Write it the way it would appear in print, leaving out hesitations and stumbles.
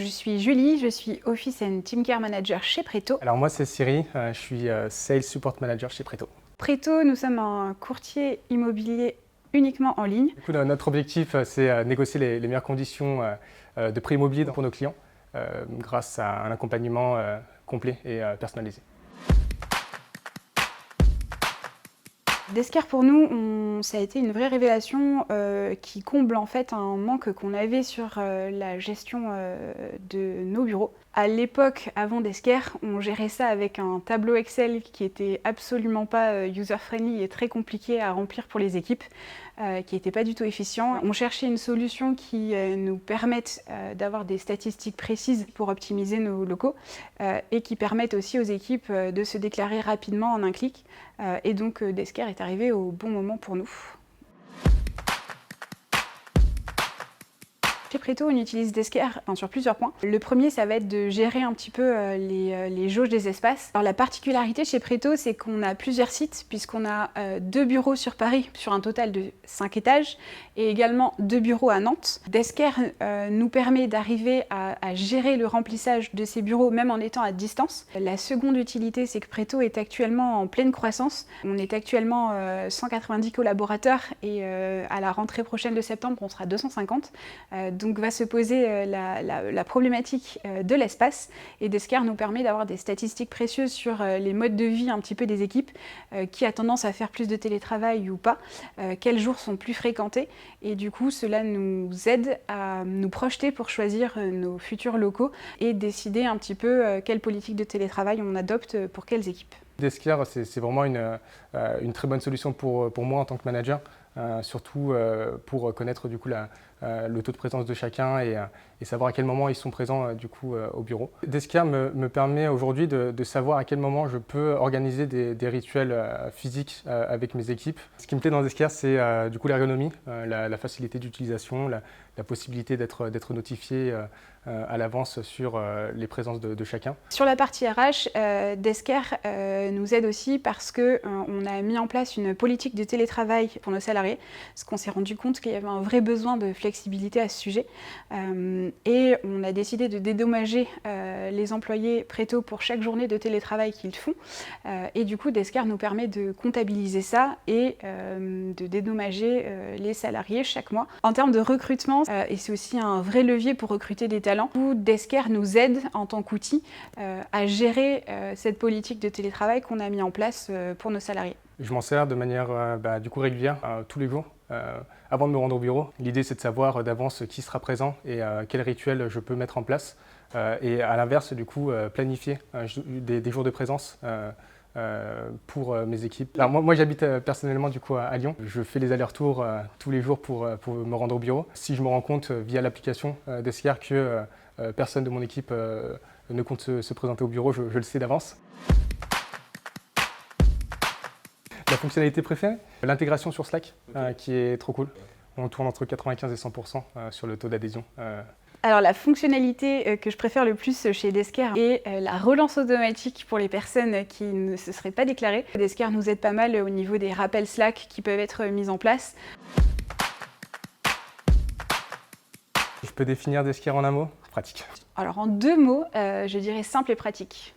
je suis Julie, je suis Office and Team Care Manager chez Preto. Alors moi c'est Cyril, je suis Sales Support Manager chez Preto. Preto, nous sommes un courtier immobilier uniquement en ligne. Du coup, notre objectif c'est négocier les meilleures conditions de prêt immobilier pour nos clients grâce à un accompagnement complet et personnalisé. Descar pour nous, ça a été une vraie révélation qui comble en fait un manque qu'on avait sur la gestion de nos bureaux. À l'époque, avant Descar, on gérait ça avec un tableau Excel qui était absolument pas user-friendly et très compliqué à remplir pour les équipes, qui n'était pas du tout efficient. On cherchait une solution qui nous permette d'avoir des statistiques précises pour optimiser nos locaux et qui permette aussi aux équipes de se déclarer rapidement en un clic. Et donc Descar est arrivé au bon moment pour nous. Chez Preto, on utilise Descar sur plusieurs points. Le premier, ça va être de gérer un petit peu les jauges des espaces. Alors la particularité chez Preto, c'est qu'on a plusieurs sites, puisqu'on a 2 bureaux sur Paris, sur un total de 5 étages, et également 2 bureaux à Nantes. Descar nous permet d'arriver à gérer le remplissage de ces bureaux, même en étant à distance. La seconde utilité, c'est que Preto est actuellement en pleine croissance. On est actuellement 190 collaborateurs, et à la rentrée prochaine de septembre, on sera 250. Donc va se poser la problématique de l'espace, et Descar nous permet d'avoir des statistiques précieuses sur les modes de vie un petit peu des équipes, qui a tendance à faire plus de télétravail ou pas, quels jours sont plus fréquentés, et du coup cela nous aide à nous projeter pour choisir nos futurs locaux et décider un petit peu quelle politique de télétravail on adopte pour quelles équipes. Descar, c'est vraiment une très bonne solution pour moi en tant que manager, surtout pour connaître du coup le taux de présence de chacun et savoir à quel moment ils sont présents du coup au bureau. Descar me permet aujourd'hui de savoir à quel moment je peux organiser des rituels physiques avec mes équipes. Ce qui me plaît dans Descar, c'est du coup l'ergonomie, la facilité d'utilisation, la possibilité d'être notifié à l'avance sur les présences de chacun. Sur la partie RH, Descar nous aide aussi parce qu'on a mis en place une politique de télétravail pour nos salariés, parce qu'on s'est rendu compte qu'il y avait un vrai besoin de flexibilité à ce sujet. Et on a décidé de dédommager les employés Preto pour chaque journée de télétravail qu'ils font. Et du coup, Descar nous permet de comptabiliser ça et de dédommager les salariés chaque mois. En termes de recrutement, et c'est aussi un vrai levier pour recruter des talents, où Descar nous aide en tant qu'outil à gérer cette politique de télétravail qu'on a mis en place pour nos salariés. Je m'en sers de manière du coup régulière, tous les jours, avant de me rendre au bureau. L'idée c'est de savoir d'avance qui sera présent et quel rituel je peux mettre en place. Et à l'inverse, du coup, planifier des jours de présence pour mes équipes. Alors moi j'habite personnellement du coup à Lyon. Je fais les allers-retours tous les jours pour me rendre au bureau. Si je me rends compte via l'application Descar que personne de mon équipe ne compte se présenter au bureau, je le sais d'avance. La fonctionnalité préférée, l'intégration sur Slack, qui est trop cool. On tourne entre 95 et 100% sur le taux d'adhésion. Alors la fonctionnalité que je préfère le plus chez Descar est la relance automatique pour les personnes qui ne se seraient pas déclarées. Descar nous aide pas mal au niveau des rappels Slack qui peuvent être mis en place. Je peux définir Descar en un mot? Pratique. Alors en 2 mots, je dirais simple et pratique.